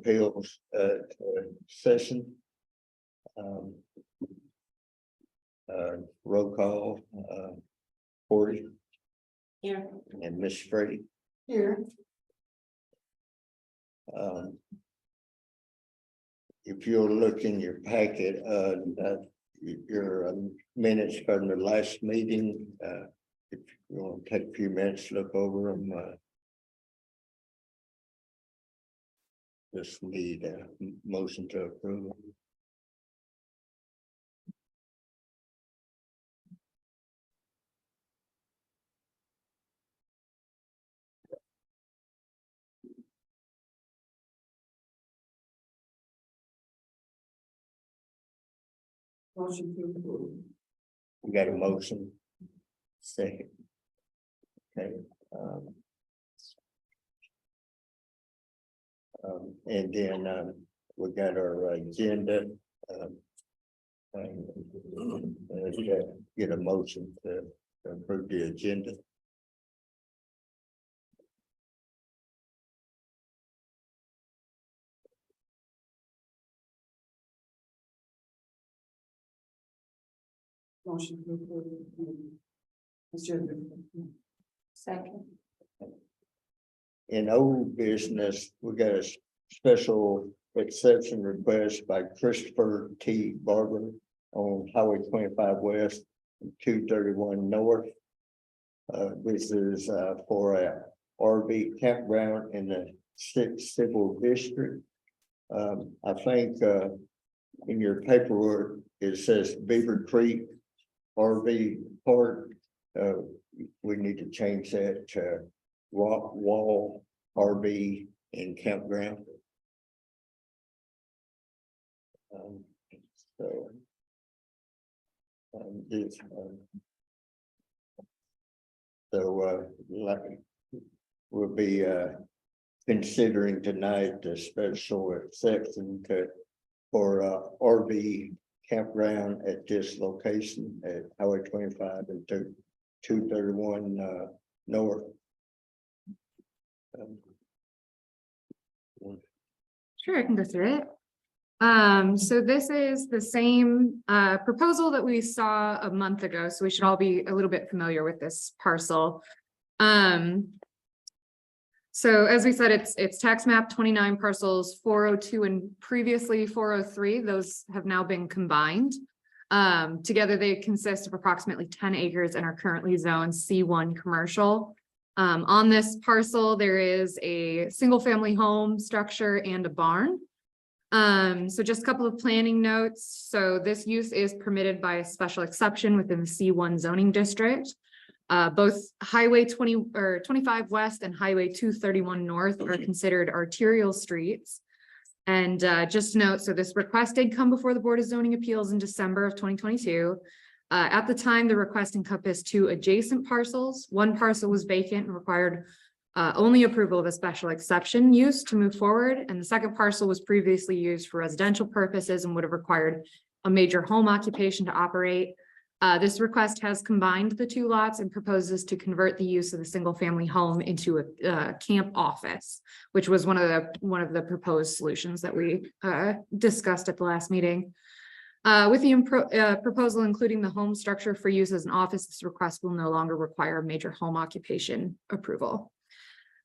appeals session. Roll call, Corey Here. and Miss Freddie. Here. If you'll look in your packet, your minutes from the last meeting, if you want to take a few minutes, to look over them. Just need a motion to approve. Motion to approve. We got a motion. Second. Okay. And then we got our agenda. Get a motion to approve the agenda. Motion to approve. Second. In old business, we got a special exception request by Christopher T. Barber on Highway 25 West, 231 North. This is for a RV campground in the 6th Civil District. I think in your paperwork, it says Beaver Creek RV Park. We need to change that to Rock Wall RV and Campground. Like we'll be considering tonight the special exception for RV campground at this location at Highway 25 and 231 North. Sure, I can go through it. So this is the same proposal that we saw a month ago, so we should all be a little bit familiar with this parcel. So as we said, it's tax map 29 parcels 402 and previously 403. Those have now been combined. Together they consist of approximately 10 acres and are currently zoned C1 commercial. On this parcel, there is a single family home structure and a barn. So just a couple of planning notes. So this use is permitted by a special exception within the C1 zoning district. Both Highway 25 West and Highway 231 North are considered arterial streets. And just to note, so this request did come before the Board of Zoning Appeals in December of 2022. At the time, the request encompassed 2 adjacent parcels. One parcel was vacant and required only approval of a special exception use to move forward. And the second parcel was previously used for residential purposes and would have required a major home occupation to operate. This request has combined the 2 lots and proposes to convert the use of the single family home into a camp office, which was one of the proposed solutions that we discussed at the last meeting. With the proposal including the home structure for use as an office, this request will no longer require major home occupation approval.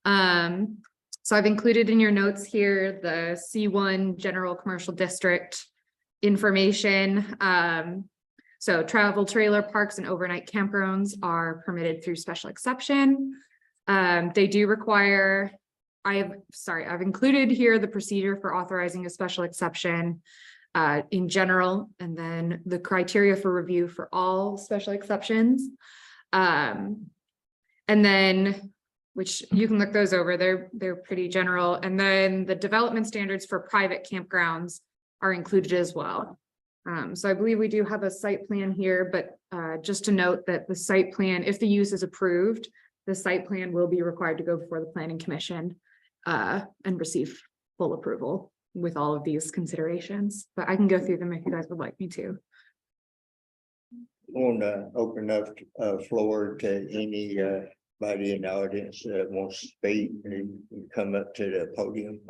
So I've included in your notes here the C1 general commercial district information. So travel trailer parks and overnight campgrounds are permitted through special exception. They do require, I've included here the procedure for authorizing a special exception in general, and then the criteria for review for all special exceptions. And then, which you can look those over, they're pretty general. And then the development standards for private campgrounds are included as well. So I believe we do have a site plan here, but just to note that the site plan, if the use is approved, the site plan will be required to go before the Planning Commission and receive full approval with all of these considerations. But I can go through them if you guys would like me to. I want to open up floor to anybody in the audience that wants to speak and come up to the podium.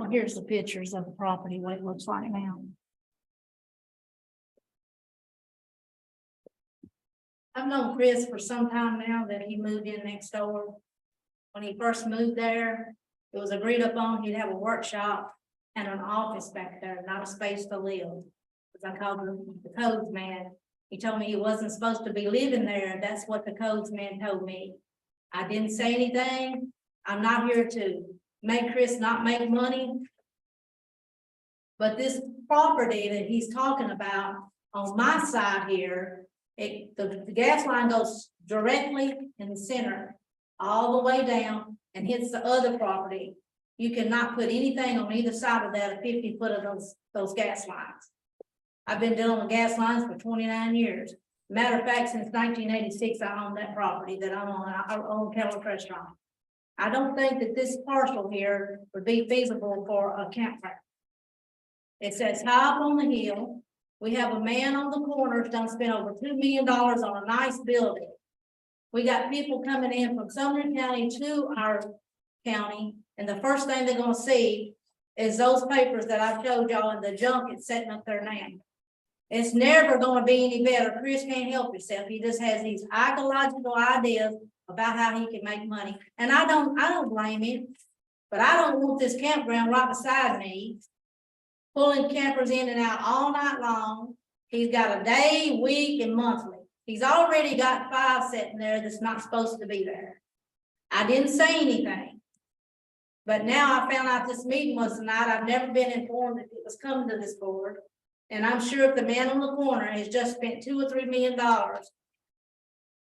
Well, here's the pictures of the property, what it looks like now. I've known Chris for some time now that he moved in next door. When he first moved there, it was agreed upon he'd have a workshop and an office back there, not a space to live. Because I called him the codes man. He told me he wasn't supposed to be living there. That's what the codes man told me. I didn't say anything. I'm not here to make Chris not make money. But this property that he's talking about on my side here, the gas line goes directly in the center, all the way down and hits the other property. You cannot put anything on either side of that, 50 foot of those gas lines. I've been dealing with gas lines for 29 years. Matter of fact, since 1986, I own that property that I'm on. I own Keller Restaurant. I don't think that this parcel here would be feasible for a campground. It says high up on the hill. We have a man on the corner who's done spent over $2 million on a nice building. We got people coming in from Sumner County to our county, and the first thing they're gonna see is those papers that I showed y'all in the junk it's setting up there now. It's never gonna be any better. Chris can't help himself. He just has these ideological ideas about how he can make money. And I don't blame him, but I don't want this campground right beside me, pulling campers in and out all night long. He's got a day, week, and monthly. He's already got 5 sitting there that's not supposed to be there. I didn't say anything. But now I found out this meeting was tonight. I've never been informed that it was coming to this board. And I'm sure if the man on the corner has just spent $2 or $3 million,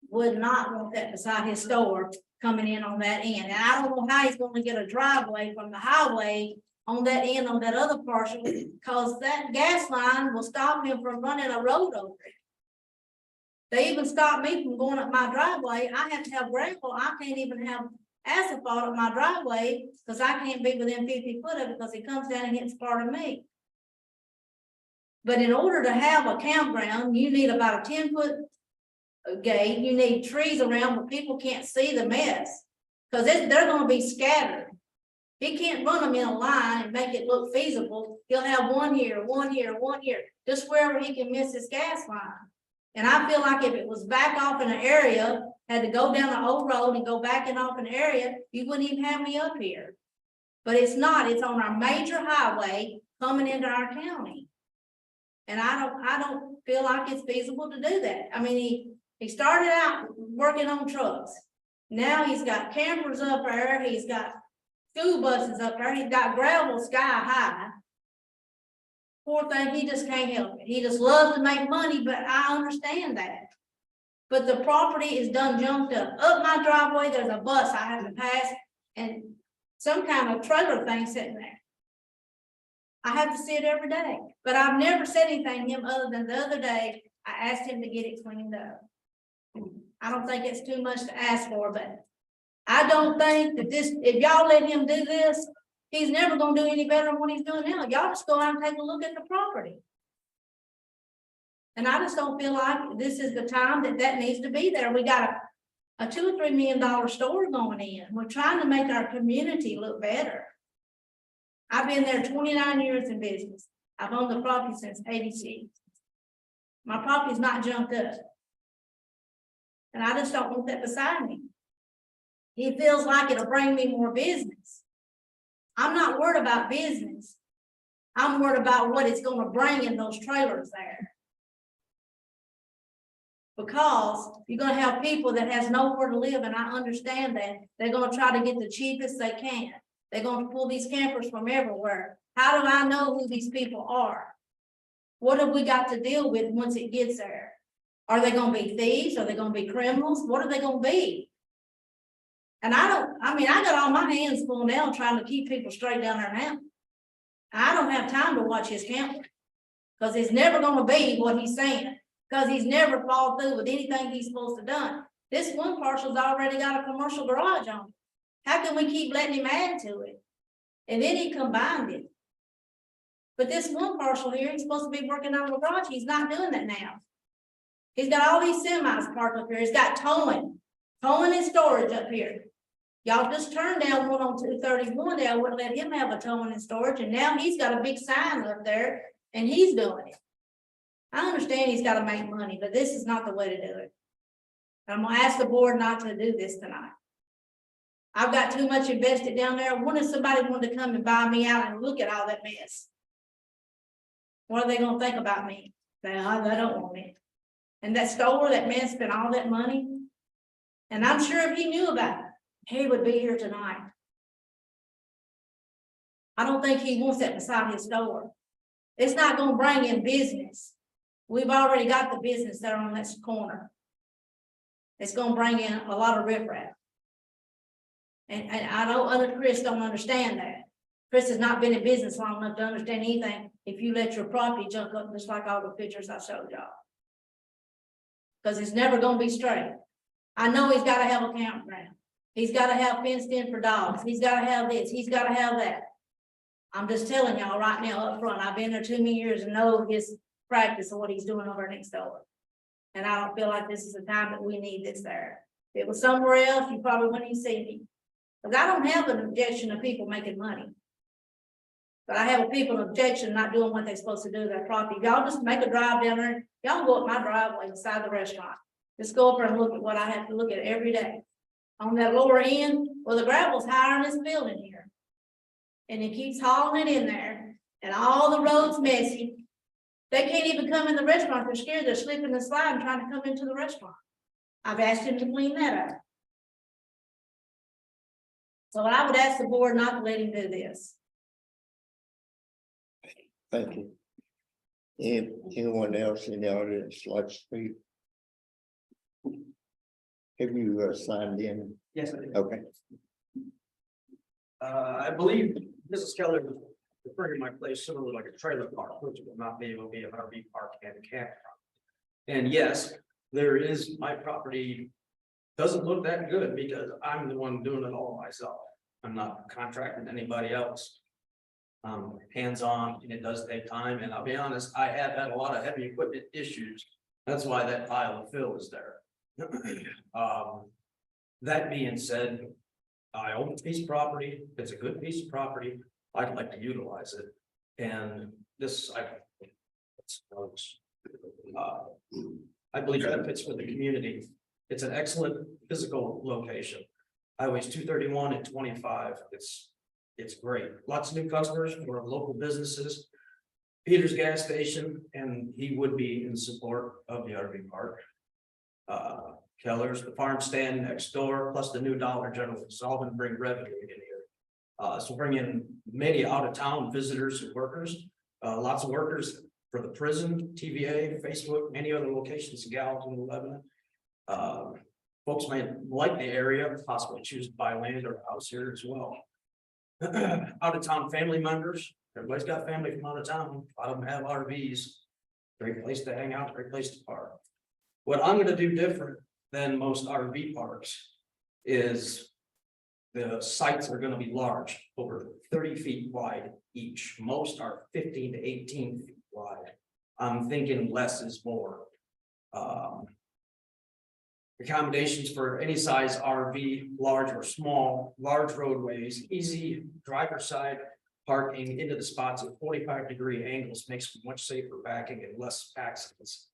would not want that beside his store coming in on that end. And I don't know how he's going to get a driveway from the highway on that end on that other parcel, because that gas line will stop him from running a road over it. They even stopped me from going up my driveway. I have to have gravel. I can't even have asphalt up my driveway because I can't be within 50 foot of it because it comes down and hits part of me. But in order to have a campground, you need about a 10-foot gate. You need trees around where people can't see the mess because they're going to be scattered. He can't run them in a line and make it look feasible. He'll have one here, one here, one here, just wherever he can miss his gas line. And I feel like if it was back off in an area, had to go down the old road and go back and off an area, you wouldn't even have me up here. But it's not. It's on our major highway coming into our county. And I don't feel like it's feasible to do that. I mean, he started out working on trucks. Now he's got campers up there. He's got school buses up there. He's got gravel sky high. Poor thing, he just can't help it. He just loves to make money, but I understand that. But the property is done jumped up. Up my driveway, there's a bus I have to pass and some kind of trailer thing sitting there. I have to see it every day, but I've never said anything to him other than the other day, I asked him to get it cleaned up. I don't think it's too much to ask for, but I don't think that this, if y'all let him do this, he's never gonna do any better than what he's doing now. Y'all just go out and take a look at the property. And I just don't feel like this is the time that needs to be there. We got a $2 or $3 million store going in. We're trying to make our community look better. I've been there 29 years in business. I've owned the property since '86. My property's not jumped up. And I just don't want that beside me. He feels like it'll bring me more business. I'm not worried about business. I'm worried about what it's going to bring in those trailers there. Because you're going to have people that has nowhere to live, and I understand that. They're going to try to get the cheapest they can. They're going to pull these campers from everywhere. How do I know who these people are? What have we got to deal with once it gets there? Are they going to be thieves? Are they going to be criminals? What are they going to be? And I got all my hands full now trying to keep people straight down there now. I don't have time to watch his camper because it's never going to be what he's saying, because he's never followed through with anything he's supposed to done. This one parcel's already got a commercial garage on it. How can we keep letting him add to it? And then he combined it. But this one parcel here, he's supposed to be working on the garage. He's not doing that now. He's got all these semis parked up here. He's got towing and storage up here. Y'all just turned down one on 231, they wouldn't let him have a towing and storage, and now he's got a big sign up there, and he's doing it. I understand he's gotta make money, but this is not the way to do it. I'm gonna ask the board not to do this tonight. I've got too much invested down there. What if somebody wanted to come and buy me out and look at all that mess? What are they gonna think about me? They don't want me. And that store, that man spent all that money. And I'm sure if he knew about it, he would be here tonight. I don't think he wants that beside his door. It's not gonna bring in business. We've already got the business there on that corner. It's gonna bring in a lot of riffraff. And I know Chris don't understand that. Chris has not been in business long enough to understand anything if you let your property junk up just like all the pictures I showed y'all. Because it's never gonna be straight. I know he's gotta have a campground. He's gotta have fenced in for dogs. He's gotta have this, he's gotta have that. I'm just telling y'all right now up front, I've been there too many years and know his practice of what he's doing over next door. And I don't feel like this is the time that we need this there. If it was somewhere else, you probably wouldn't even see me. Because I don't have an objection to people making money. But I have a people objection not doing what they're supposed to do to their property. Y'all just make a drive down there. Y'all go up my driveway beside the restaurant. Just go up there and look at what I have to look at every day. On that lower end, well, the gravel's higher in this building here. And it keeps hauling it in there. And all the roads messy. They can't even come in the restaurant. They're scared. They're slipping and sliding trying to come into the restaurant. I've asked him to clean that up. So I would ask the board not to let him do this. Thank you. Anyone else in the audience like to speak? Have you signed in? Yes, I do. Okay, I believe Mrs. Keller was referring to my place similar like a trailer park, which will not be able to be an RV park and campground. And yes, there is, my property doesn't look that good because I'm the one doing it all myself. I'm not contracting anybody else. Hands-on, and it does take time, and I'll be honest, I have had a lot of heavy equipment issues. That's why that pile of fill is there. That being said, I own a piece of property. It's a good piece of property. I'd like to utilize it. And this, I believe that fits for the community. It's an excellent physical location. Highways 231 and 25. It's great. Lots of new customers for local businesses. Peter's gas station, and he would be in support of the RV park. Keller's, the farm stand next door, plus the new Dollar General. It's all going to bring revenue in here. So bring in many out of town visitors and workers. Lots of workers for the prison, TVA, Facebook, many other locations in Gallatin and Lebanon. Folks might like the area, possibly choose to buy land or a house here as well. Out of town family members, everybody's got family from out of town. A lot of them have RVs. Great place to hang out, great place to park. What I'm going to do different than most RV parks is the sites are going to be large, over 30 feet wide each. Most are 15 to 18 feet wide. I'm thinking less is more. Accommodations for any size RV, large or small, large roadways, easy driver side parking into the spots at 45-degree angles makes for much safer backing and less accidents.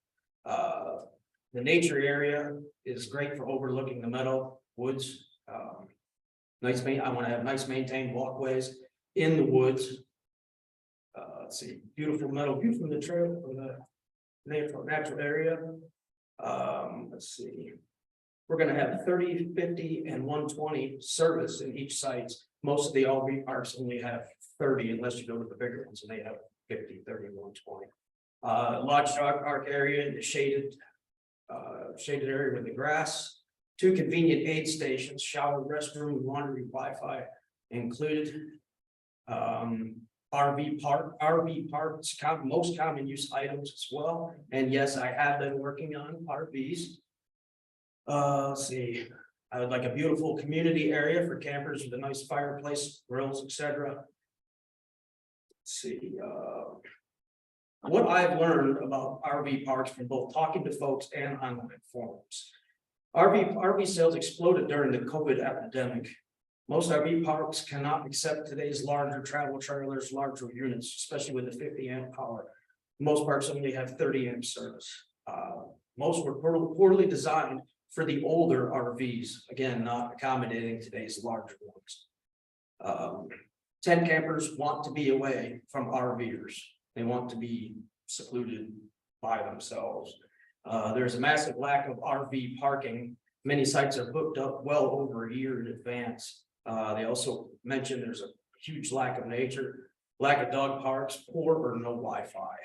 The nature area is great for overlooking the meadow, woods. I want to have nice maintained walkways in the woods. Let's see, beautiful meadow view from the trail, from the natural area. Let's see. We're going to have 30, 50, and 120 service in each site. Most of the RV parks only have 30, unless you go to the bigger ones, and they have 50, 30, 120. Large dog park area in the shaded area with the grass. 2 convenient aid stations, shower, restroom, laundry, Wi-Fi included. RV parks, most common use items as well. And yes, I have been working on RVs. Let's see, I would like a beautiful community area for campers with a nice fireplace, grills, etc. Let's see, what I've learned about RV parks from both talking to folks and online forums. RV sales exploded during the COVID epidemic. Most RV parks cannot accept today's larger travel trailers, larger units, especially with the 50 amp power. Most parks only have 30 amp service. Most were poorly designed for the older RVs, again, not accommodating today's larger ones. Tent campers want to be away from RVers. They want to be secluded by themselves. There's a massive lack of RV parking. Many sites are booked up well over a year in advance. They also mentioned there's a huge lack of nature, lack of dog parks, poor or no Wi-Fi.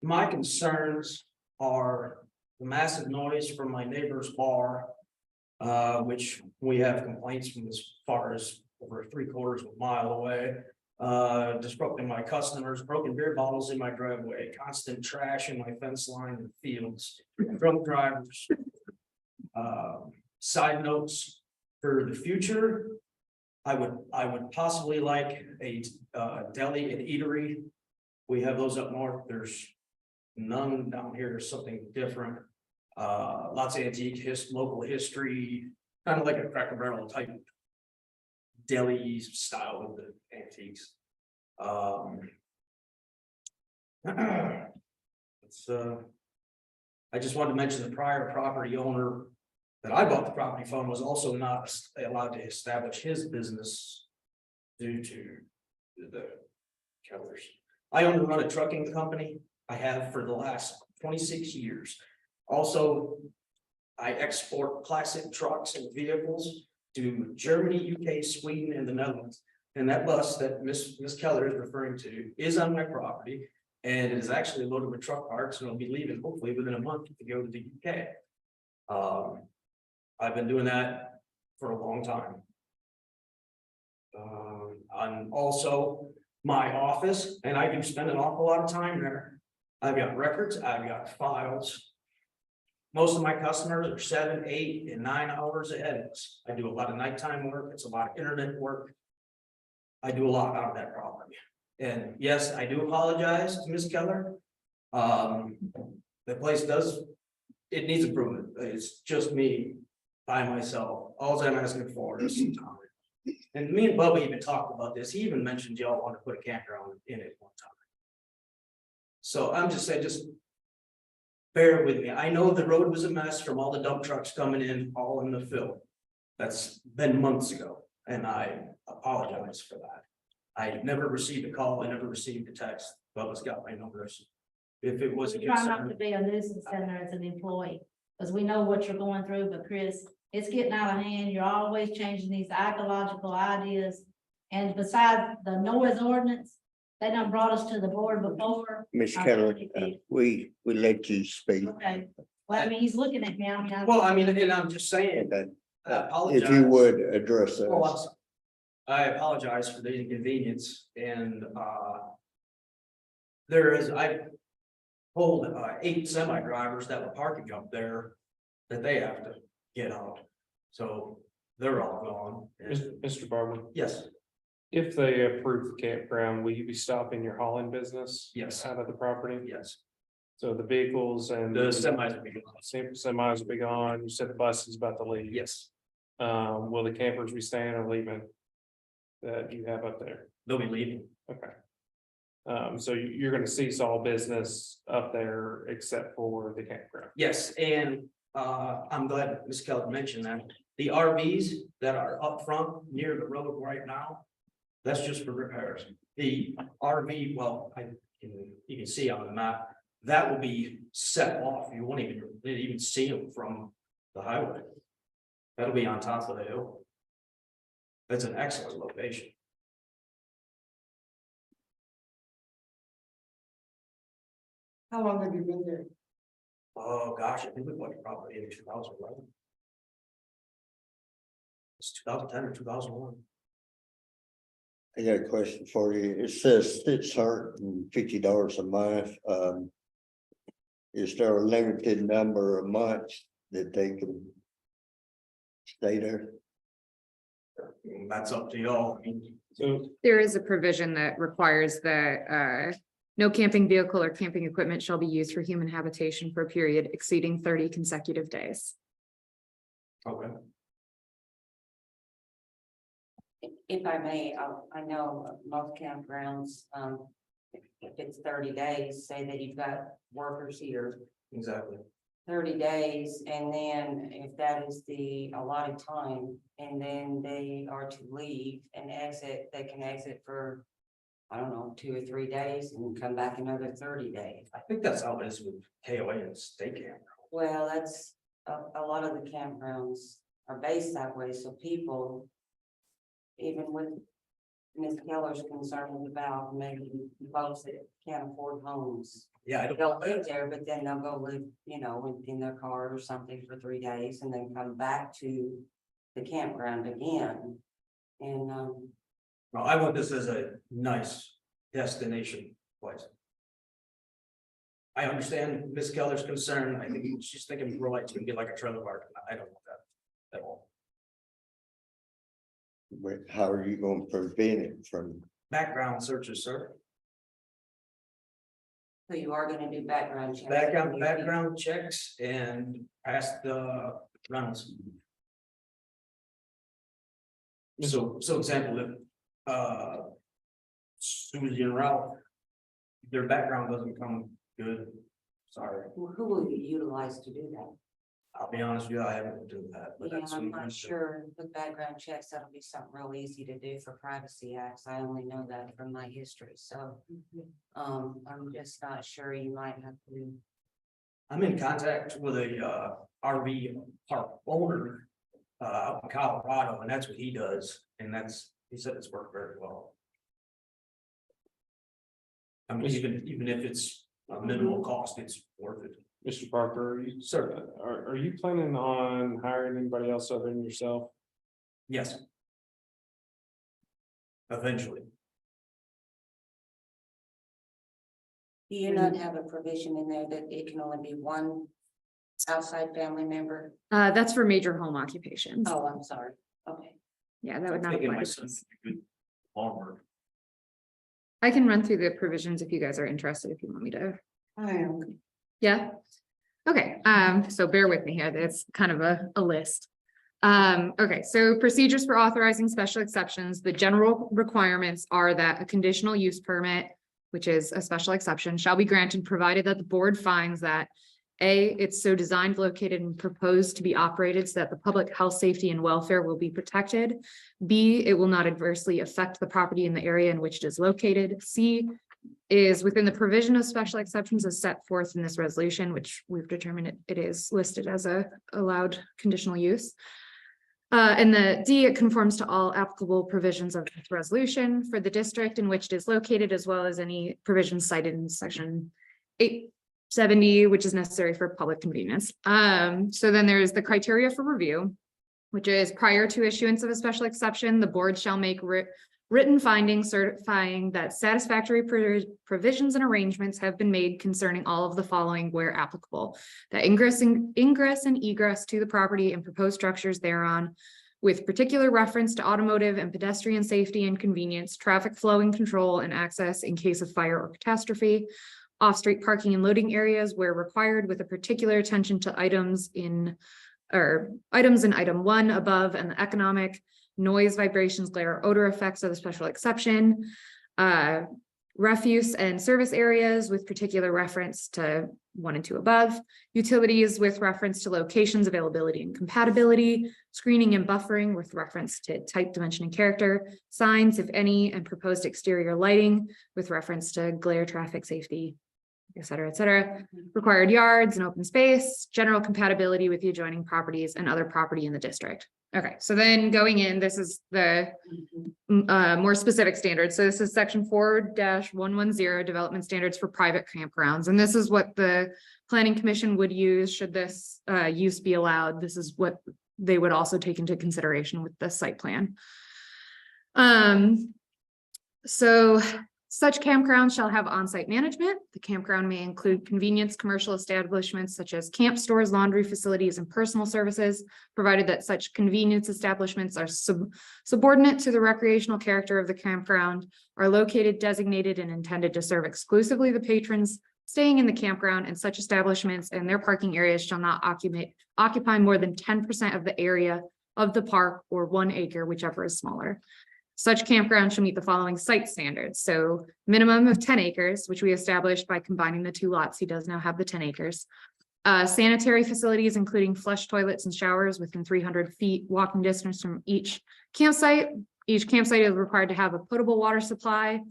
My concerns are the massive noise from my neighbor's bar, which we have complaints from as far as over 3/4 of a mile away. Disrupting my customers, broken beer bottles in my driveway, constant trash in my fence line and fields, drunk drivers. Side notes for the future. I would possibly like a deli and eatery. We have those up north. There's none down here. There's something different. Lots of antique local history, kind of like a Cracker Barrel type deli style with the antiques. I just wanted to mention the prior property owner that I bought the property from was also not allowed to establish his business due to the Kellers. I own and run a trucking company. I have for the last 26 years. Also, I export classic trucks and vehicles to Germany, UK, Sweden, and the Netherlands. And that bus that Miss Keller is referring to is on my property, and it is actually loaded with truck parts, and it'll be leaving hopefully within a month to go to the UK. I've been doing that for a long time. I'm also my office, and I do spend an awful lot of time there. I've got records, I've got files. Most of my customers are 7, 8, and 9 hours ahead of us. I do a lot of nighttime work. It's a lot of internet work. I do a lot out of that property. And yes, I do apologize to Ms. Keller. The place it needs improvement. It's just me by myself. All I'm asking for is some time. And me and Bubba even talked about this. He even mentioned y'all want to put a campground in it one time. So I'm just saying, just bear with me. I know the road was a mess from all the dump trucks coming in, all in the fill. That's been months ago, and I apologize for that. I never received a call. I never received a text. Bubba's got my numbers. If it was a We try not to concern, be a nuisance center as an employee, because we know what you're going through, but Chris, it's getting out of hand. You're always changing these ecological ideas. And besides the noise ordinance, they done brought us to the board before. Ms. I Keller, really did. we let you speak. Okay, well, I mean, he's looking at me. well, I mean, and I'm just saying, Okay. I apologize. If you would address Oh, I'm us. sorry. I apologize for the inconvenience and I told 8 semi drivers that were parking up there that they have to get out. So they're all gone. And- Mr. Barber, Yes, if they approve the campground, will you be stopping your hauling business? Yes. Out of the property? yes. So the vehicles and. The semis will be gone. Semis will be gone. You said the bus is about to leave. Yes, Will the campers be staying or leaving? That you have up there? they'll be leaving. Okay. So you're gonna cease all business up there except for the campground? Yes, and I'm glad Ms. Keller mentioned that. The RVs that are up front near the road right now, that's just for repairs. The RV, well, you can see on the map, that will be set off. You won't even see them from the highway. That'll be on top of the hill. That's an excellent location. How long have you been there? Oh, gosh, I think we bought it probably in 2011. It's 2010 or 2001. I got a question for you. It says $650 a month. Is there a limited number of months that they can stay there? That's up to y'all. So There is a provision that requires that no camping vehicle or camping equipment shall be used for human habitation for a period exceeding 30 consecutive days. Okay. If I may, I know most campgrounds, if it's 30 days, say that you've got workers here Exactly. 30 days, and then if that is the allotted time, and then they are to leave and exit, they can exit for, I don't know, 2 or 3 days and come back another 30 days. I think that's how it is with KOA and state camp. Well, that's, a lot of the campgrounds are based that way, so people, even with Ms. Keller's concerns about maybe folks that can't afford homes. Yeah, I They'll don't, live there, but then they'll go live, you know, in their car or something for 3 days and then come back to the campground again. And, well, I want this as a nice destination place. I understand Ms. Keller's concern. I think she's thinking more like it's gonna be like a trailer park. I don't want that at all. But how are you gonna prevent it from, Background searches, sir. so you are gonna do background checks. Background checks and pass the rounds. So example, if Susie and Ralph, their background doesn't come good, sorry, Who will you utilize to do that? I'll be honest with you, I haven't done that. But Yeah, that's I'm what not I'm sure with background checks, that'll be something real easy to do for privacy acts. I only know that from my history, so. I'm just not sure, you might have to. I'm in contact with a RV park owner out in Colorado, and that's what he does, and he said it's worked very well. I mean, even if it's a minimal cost, it's worth it. Mr. Parker, Sir, are you planning on hiring anybody else other than yourself? yes. Eventually, Do you not have a provision in there that it can only be one outside family member? That's for major home occupations. Oh, I'm sorry. Okay. Yeah, that would I'm not thinking apply my to son's this. a good farmer. I can run through the provisions if you guys are interested, if you want me to. I am. Yeah. Okay, so bear with me here. It's kind of a list. Okay, so procedures for authorizing special exceptions. The general requirements are that a conditional use permit, which is a special exception, shall be granted provided that the board finds that A, it's so designed, located, and proposed to be operated so that the public health, safety, and welfare will be protected. B, it will not adversely affect the property in the area in which it is located. C, is within the provision of special exceptions as set forth in this resolution, which we've determined it is listed as a allowed conditional use. And the D, it conforms to all applicable provisions of this resolution for the district in which it is located, as well as any provisions cited in section 870, which is necessary for public convenience. So then there's the criteria for review, which is prior to issuance of a special exception, the board shall make written findings certifying that satisfactory provisions and arrangements have been made concerning all of the following where applicable. That ingress and egress to the property and proposed structures thereon, with particular reference to automotive and pedestrian safety and convenience, traffic flow and control and access in case of fire or catastrophe, off-street parking and loading areas where required, with a particular attention to items in item 1 above, and the economic, noise, vibrations, glare, odor effects of the special exception, refuse and service areas with particular reference to 1 and 2 above, utilities with reference to locations, availability, and compatibility, screening and buffering with reference to type, dimension, and character, signs, if any, and proposed exterior lighting with reference to glare, traffic safety, et cetera, required yards and open space, general compatibility with the adjoining properties and other property in the district. Okay, so then going in, this is the more specific standards. So this is section 4-110 development standards for private campgrounds. And this is what the planning commission would use should this use be allowed. This is what they would also take into consideration with the site plan. So such campgrounds shall have on-site management. The campground may include convenience commercial establishments such as camp stores, laundry facilities, and personal services, provided that such convenience establishments are subordinate to the recreational character of the campground, are located, designated, and intended to serve exclusively the patrons staying in the campground, and such establishments and their parking areas shall not occupy more than 10% of the area of the park or 1 acre, whichever is smaller. Such campground shall meet the following site standards. So minimum of 10 acres, which we established by combining the two lots. He does now have the 10 acres. Sanitary facilities, including flush toilets and showers within 300 feet walking distance from each campsite. Each campsite is required to have a potable water supply,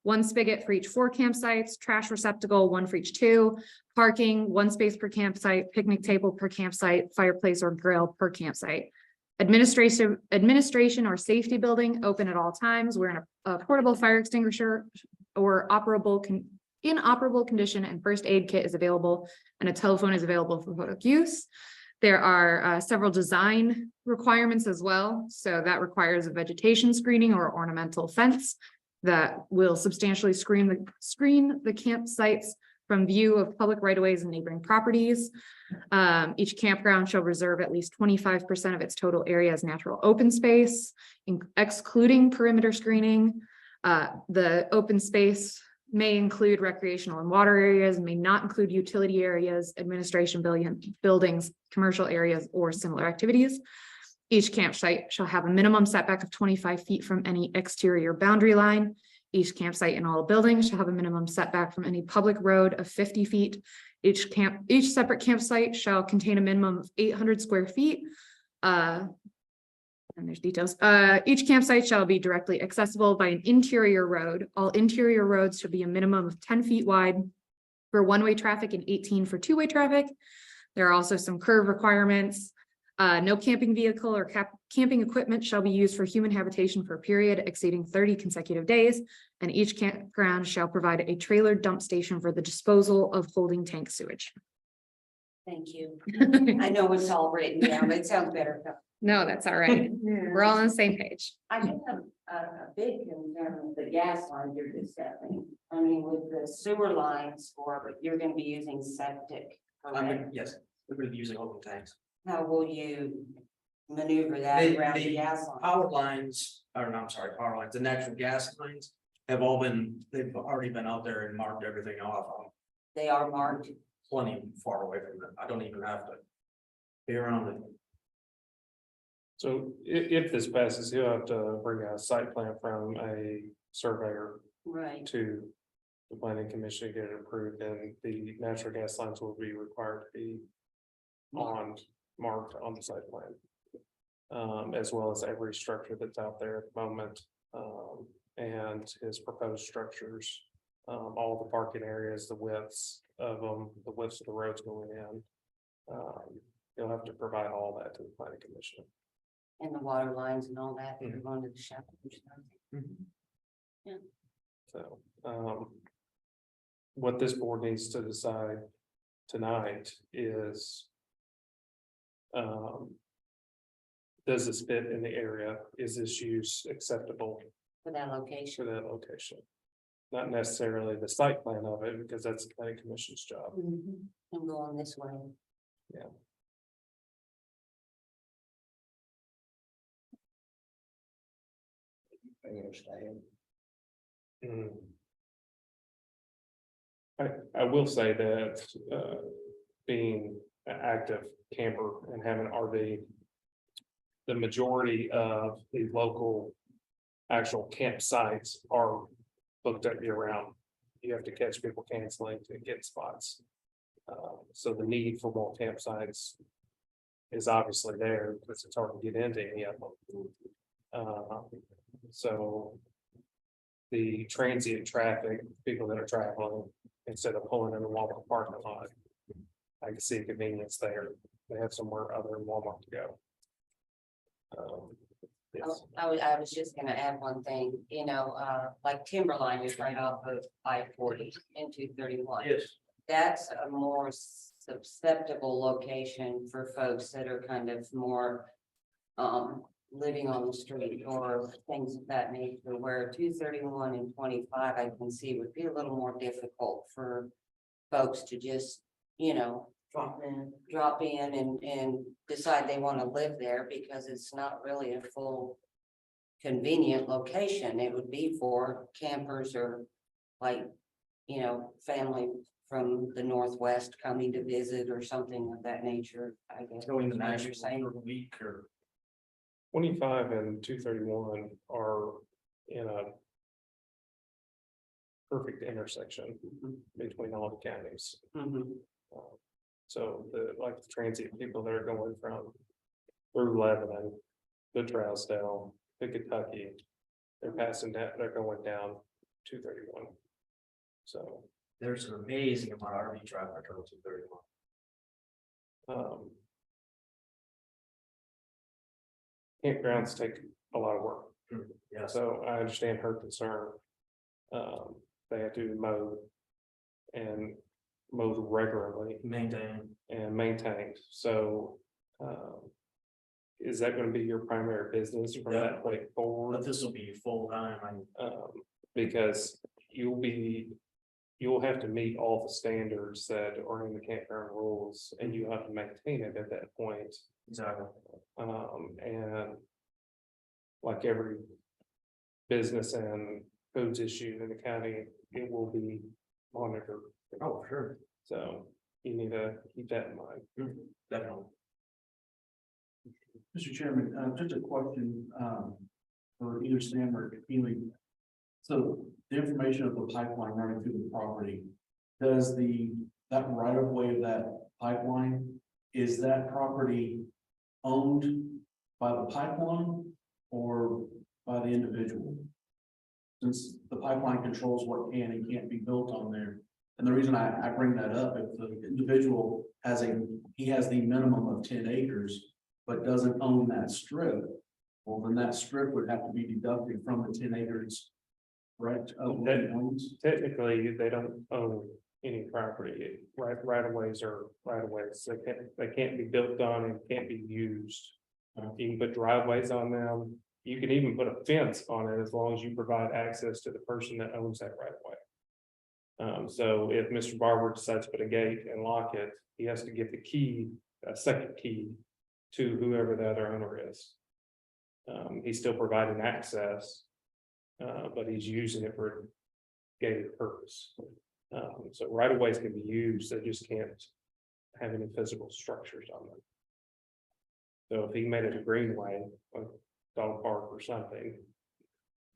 1 spigot for each 4 campsites, trash receptacle, 1 for each 2, parking, 1 space per campsite, picnic table per campsite, fireplace or grill per campsite. Administration or safety building open at all times, where a portable fire extinguisher or inoperable condition and first aid kit is available, and a telephone is available for public use. There are several design requirements as well. So that requires a vegetation screening or ornamental fence that will substantially screen the campsites from view of public right-of-ways and neighboring properties. Each campground shall reserve at least 25% of its total area as natural open space, excluding perimeter screening. The open space may include recreational and water areas, may not include utility areas, administration buildings, commercial areas, or similar activities. Each campsite shall have a minimum setback of 25 feet from any exterior boundary line. Each campsite in all buildings shall have a minimum setback from any public road of 50 feet. Each separate campsite shall contain a minimum of 800 square feet. And there's details. Each campsite shall be directly accessible by an interior road. All interior roads should be a minimum of 10 feet wide for one-way traffic and 18 for two-way traffic. There are also some curve requirements. No camping vehicle or camping equipment shall be used for human habitation for a period exceeding 30 consecutive days. And each campground shall provide a trailer dump station for the disposal of holding tank sewage. Thank you. I know it's all written down, but it sounds better. No, that's all right. We're all on the same page. I do have a big concern with the gas line you're discussing. I mean, with the sewer lines you're gonna be using septic. correct? Yes, we're gonna be using open tanks. How will you maneuver that The- around the the gas line? Power lines, or no, I'm sorry, power lines, the natural gas lines have all been, they've already been out there and marked everything off. I'm They are marked. plenty far away from them. I don't even have to be around it. So if this passes, he'll have to bring a site plan from a surveyor Right. to the planning commission to get it approved, and the natural gas lines will be required to be marked on the site plan. As well as every structure that's out there at the moment, and his proposed structures. All the parking areas, the widths of them, the widths of the roads going in. You'll have to provide all that to the planning commission. And the water lines and all that, Mhm. going to the shop. So, what this board needs to decide tonight is. Does this fit in the area? Is this use acceptable For that for location. that location? Not necessarily the site plan of it, because that's the planning commission's job. I'm going this way. I understand. Mm. I will say that, being an active camper and having an RV. The majority of the local actual campsites are booked up year round. You have to catch people canceling to get spots. So the need for more campsites is obviously there, because it's hard to get into any of them. So the transient traffic, people that are traveling, instead of pulling in a Walmart parking lot, I can see a convenience there. They have somewhere other than Walmart to go. Yes. I was just gonna add one thing, like Timberline is right off of I-40 into 31. Yes. That's a more susceptible location for folks that are kind of more living on the street or things of that nature, where 231 and 25, I can see would be a little more difficult for folks to just, drop in and decide they want to live there, because it's not really a full convenient location. It would be for campers or like, family from the Northwest coming to visit or something of that nature, I guess. Going to is what you're national saying. for a week or. 25 and 231 are in a perfect intersection between all the counties. So like the transient people that are going from through Lebanon, to Trousdale, to Kentucky, they're passing that, they're going down 231. So, There's an amazing amount of RV traffic on 231. campgrounds take a lot of work. Yes, So I understand her concern. They have to mow and mowed regularly maintain. and maintained, so. Is that gonna be your primary business from that point forward? But this will be full time. Because you'll have to meet all the standards that are in the campground rules and you have to maintain it at that point. Exactly. And like every business and codes issued in the county, it will be monitored. Oh, sure. So you need to keep that in mind. Definitely. Mr. Chairman, just a question, for either Sam or Keely. So the information of the pipeline running through the property, does that right of way of that pipeline, is that property owned by the pipeline or by the individual? Since the pipeline controls what can and can't be built on there. And the reason I bring that up, if the individual has the minimum of 10 acres, but doesn't own that strip, well, then that strip would have to be deducted from the 10 acres, right? Of what he owns. Technically, they don't own any property, right of ways or right of ways, they can't be built on and can't be used. You can put driveways on them, you can even put a fence on it as long as you provide access to the person that owns that right of way. So if Mr. Barber decides to put a gate and lock it, he has to give the key, a second key to whoever the other owner is. He's still providing access, but he's using it for a gated purpose. So right of ways can be used, they just can't have any physical structures on them. So if he made it a greenway, like dog park or something,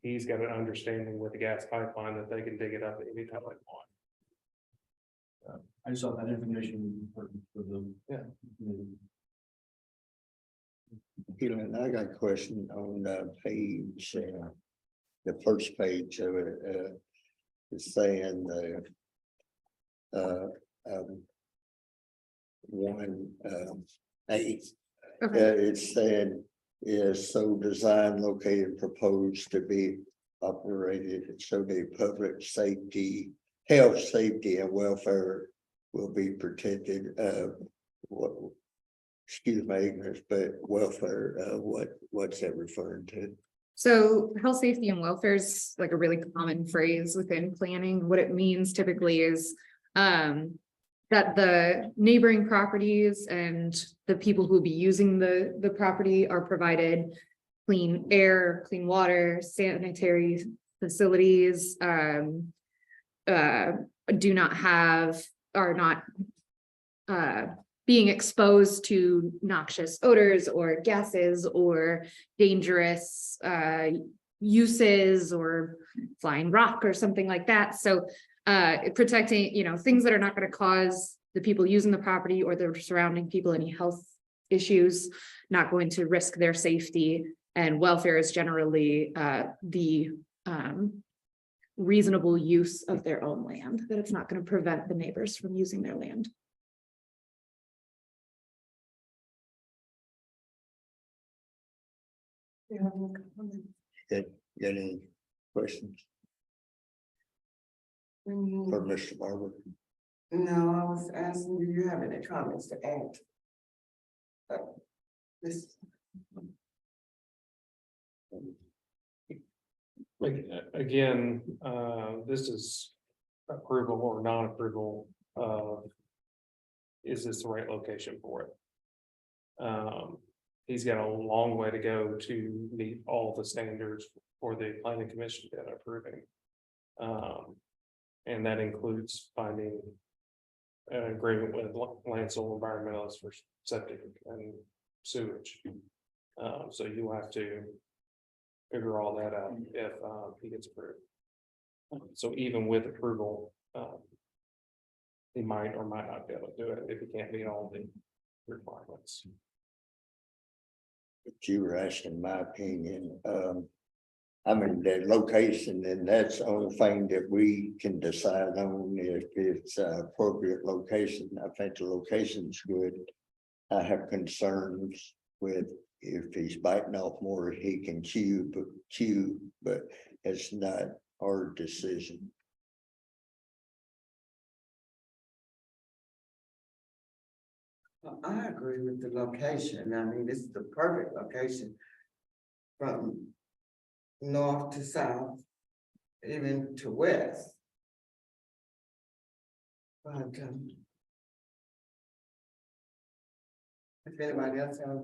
he's got an understanding with the gas pipeline that they can dig it up at any time they want. I just thought that information for the. Yeah. Keelan, I got a question on page, the first page of it, it's saying one, eight. Okay. It's saying is so designed, located, proposed to be operated, so the public safety, health, safety and welfare will be protected. What, excuse my ignorance, but welfare, what's that referring to? So health, safety and welfare is like a really common phrase within planning. What it means typically is that the neighboring properties and the people who will be using the property are provided clean air, clean water, sanitary facilities, do not have, are not being exposed to noxious odors or gases or dangerous uses or flying rock or something like that. So protecting, things that are not going to cause the people using the property or the surrounding people any health issues, not going to risk their safety, and welfare is generally the reasonable use of their own land, that it's not going to prevent the neighbors from using their land. Got any questions for Mr. Barber? No, I was asking, do you have any comments to add? This. Again, this is approval or non-approval of. Is this the right location for it? He's got a long way to go to meet all the standards for the planning commission that approving. And that includes finding an agreement with land soil environmentalists for septic and sewage. So you have to, figure all that out if, he gets approved. So even with approval, he might or might not be able to do it if he can't meet all the requirements. But you were asking my opinion, I mean, the location, and that's the only thing that we can decide on if it's appropriate location. I think the location's good. I have concerns with if he's biting off more, he can chew, but it's not our decision. Well, I agree with the location. I mean, this is the perfect location. From north to south, even to west. But, if anybody else has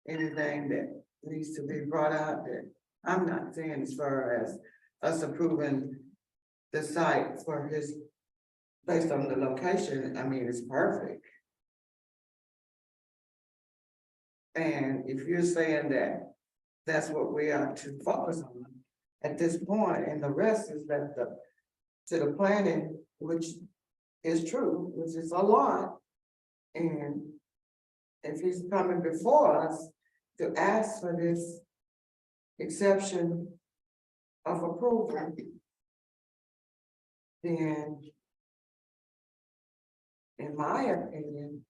anything that needs to be brought out, that I'm not saying as far as us approving the site for his, based on the location, I mean, it's perfect. And if you're saying that that's what we are to focus on at this point, and the rest is left up to the planning, which is true, which is a lot. And if he's coming before us to ask for this exception of approval, then in my opinion,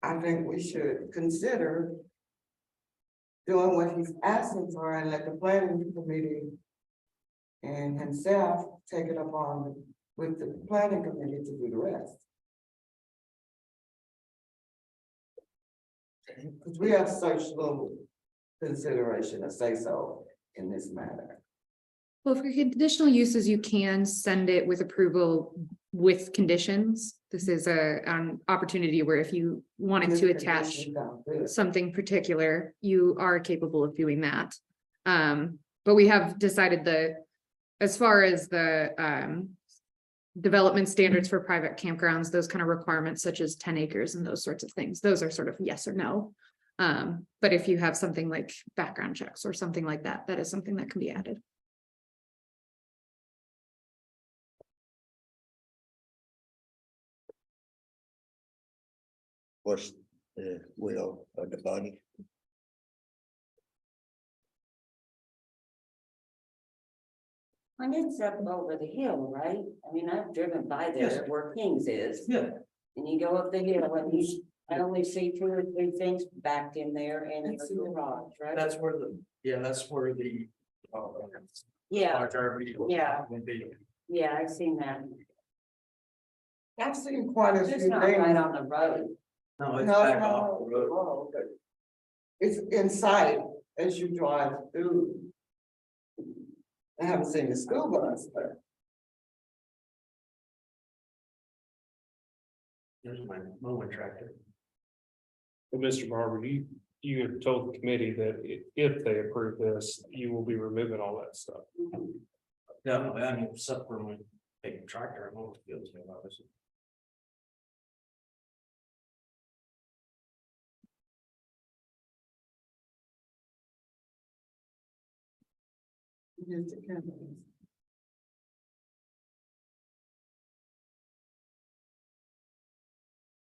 I think we should consider doing what he's asking for and let the planning committee and himself take it up on with the planning committee to do the rest. Because we have such little consideration to say so in this matter. Well, for conditional uses, you can send it with approval with conditions. This is an opportunity where if you wanted to attach something particular, you are capable of doing that. But we have decided as far as the development standards for private campgrounds, those kind of requirements such as 10 acres and those sorts of things, those are sort of yes or no. But if you have something like background checks or something like that, that is something that can be added. What's the will of the body? And it's up over the hill, right? I mean, I've driven by there Yes. where King's is, Yeah, and you go up the hill and I only see 2 or 3 things backed in there and it's a garage, right? that's where that's where the. Yeah, large RV Yeah. would be. yeah, I've seen that. I've seen quite a It's few just not things. right on the road. No, it's No, back no, off the road. no, but it's in sight as you drive through. I haven't seen the school bus, but There's my mowing tractor. But Mr. Barber, you have told the committee that if they approve this, you will be removing all that stuff. Yeah, I mean, except for my big tractor, I know the fields, obviously. here's the cameras.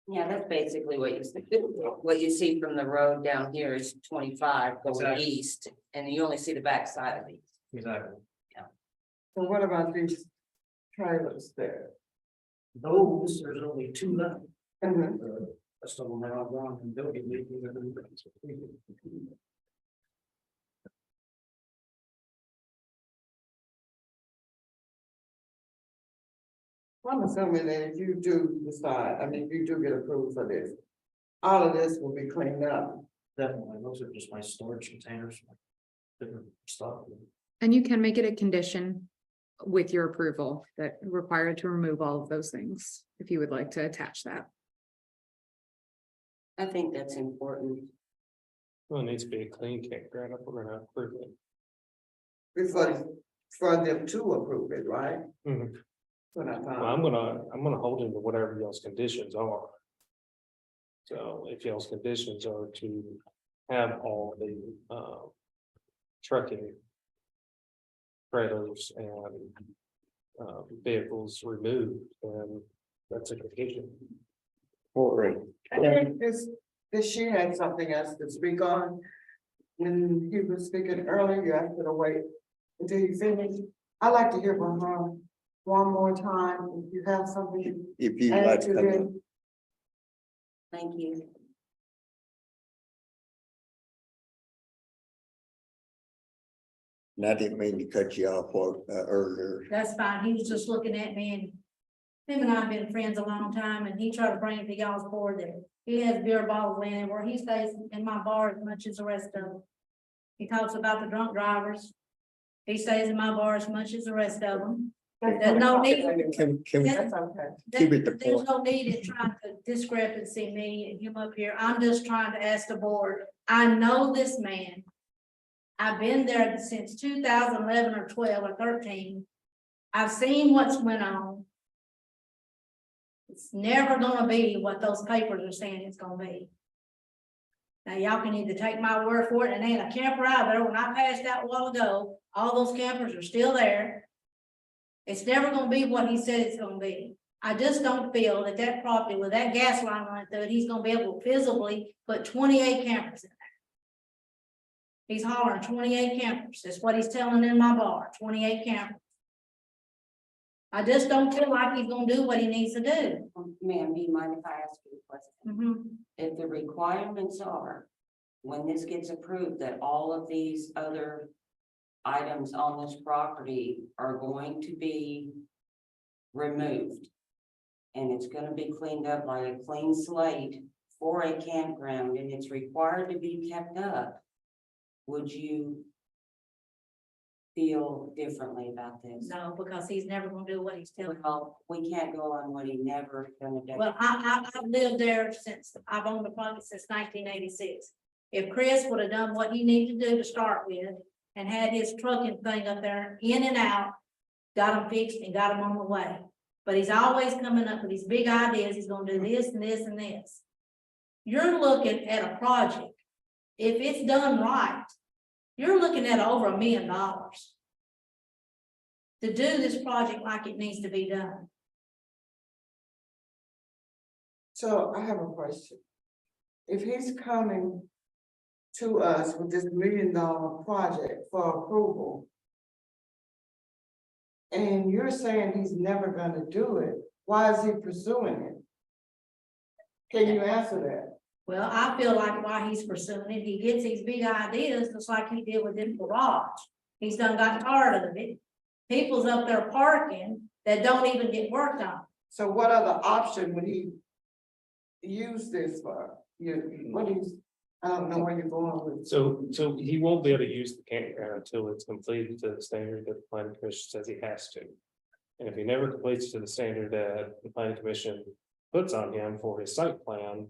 Yeah, that's basically what you see from the road down here is 25 going Exactly. east, and you only see the back side of these. Exactly. So what about these trailers there? Those, there's only 2 left. Mhm. Rest of them are all gone and they'll be leaving. I'm assuming that if you do decide, I mean, if you do get approved for this, all of this will be cleaned up. Definitely, those are just my storage containers. Different stuff. And you can make it a condition with your approval that required to remove all of those things, if you would like to attach that. I think that's important. Well, it needs to be a clean campground if we're gonna approve it. Before, for them to approve it, right? Mhm. What I Well, thought. I'm gonna hold him to whatever y'all's conditions are. So if y'all's conditions are to have all the, trucking trailers and, vehicles removed, and that's a condition. For it. This she had something else to speak on. When he was speaking earlier, you asked her to wait until you finish. I'd like to hear from her one more time, if you have something If to you like add to to come this. in. Thank you. And I didn't mean to cut you off earlier. That's fine. He was just looking at me and him and I have been friends a long time and he tried to bring it to y'all's board that he has beer bottles in where he stays in my bar as much as the rest of them. He talks about the drunk drivers. He stays in my bar as much as the rest of them. There's no need. Can we That's okay. keep it to There's point? no need in trying to discrepancy me and him up here. I'm just trying to ask the board. I know this man. I've been there since 2011 or 12 or 13. I've seen what's went on. It's never gonna be what those papers are saying it's gonna be. Now, y'all can either take my word for it, and ain't a camper out there. When I passed out a while ago, all those campers are still there. It's never gonna be what he said it's gonna be. I just don't feel that that property with that gas line running through it, he's gonna be able to visibly put 28 campers in there. He's hollering 28 campers. That's what he's telling in my bar, 28 campers. I just don't feel like he's gonna do what he needs to do. Ma'am, do you mind if I ask you a question? Mhm. If the requirements are, when this gets approved, that all of these other items on this property are going to be removed, and it's gonna be cleaned up like a clean slate for a campground, and it's required to be kept up, would you feel differently about this? No, because he's never gonna do what he's telling. Well, we can't go on what he never gonna do. Well, I've lived there since, I've owned the property since 1986. If Chris would have done what he needed to do to start with and had his trucking thing up there in and out, got them fixed and got them on the way. But he's always coming up with these big ideas. He's gonna do this and this and this. You're looking at a project. If it's done right, you're looking at over $1 million to do this project like it needs to be done. So I have a question. If he's coming to us with this $1 million project for approval, and you're saying he's never gonna do it, why is he pursuing it? Can you answer that? Well, I feel like why he's pursuing it, he gets these big ideas, just like he did with this garage. He's done got tired of it. People's up there parking that don't even get worked on. So what other option would he use this for? What is, I don't know where you're going with. So he won't be able to use the campground until it's completed to the standard that the planning commission says he has to. And if he never completes to the standard that the planning commission puts on him for his site plan,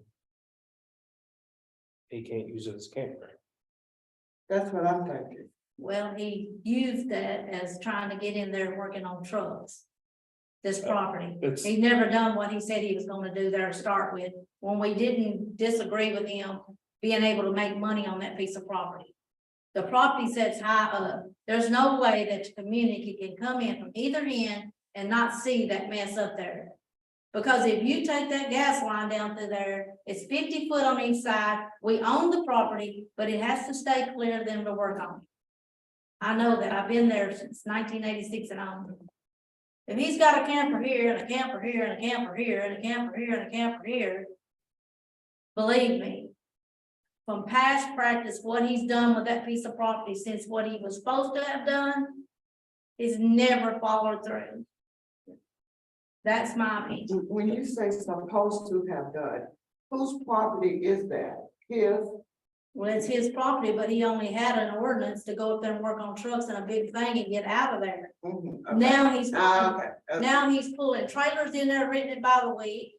he can't use it as a campground. That's what I'm thinking. Well, he used that as trying to get in there working on trucks. This property. It's, He's never done what he said he was gonna do there to start with, when we didn't disagree with him being able to make money on that piece of property. The property sits high up. There's no way that the community can come in from either end and not see that mess up there. Because if you take that gas line down through there, it's 50 foot on each side. We own the property, but it has to stay clear of them to work on. I know that. I've been there since 1986 and on. If he's got a camper here and a camper here and a camper here and a camper here and a camper here, believe me, from past practice, what he's done with that piece of property since what he was supposed to have done is never followed through. That's my opinion. When you say supposed to have done, whose property is that? His? Well, it's his property, but he only had an ordinance to go up there and work on trucks and a big thing and get out of there. Okay. Now he's. Okay. Now he's pulling trailers in there, renting it by the week.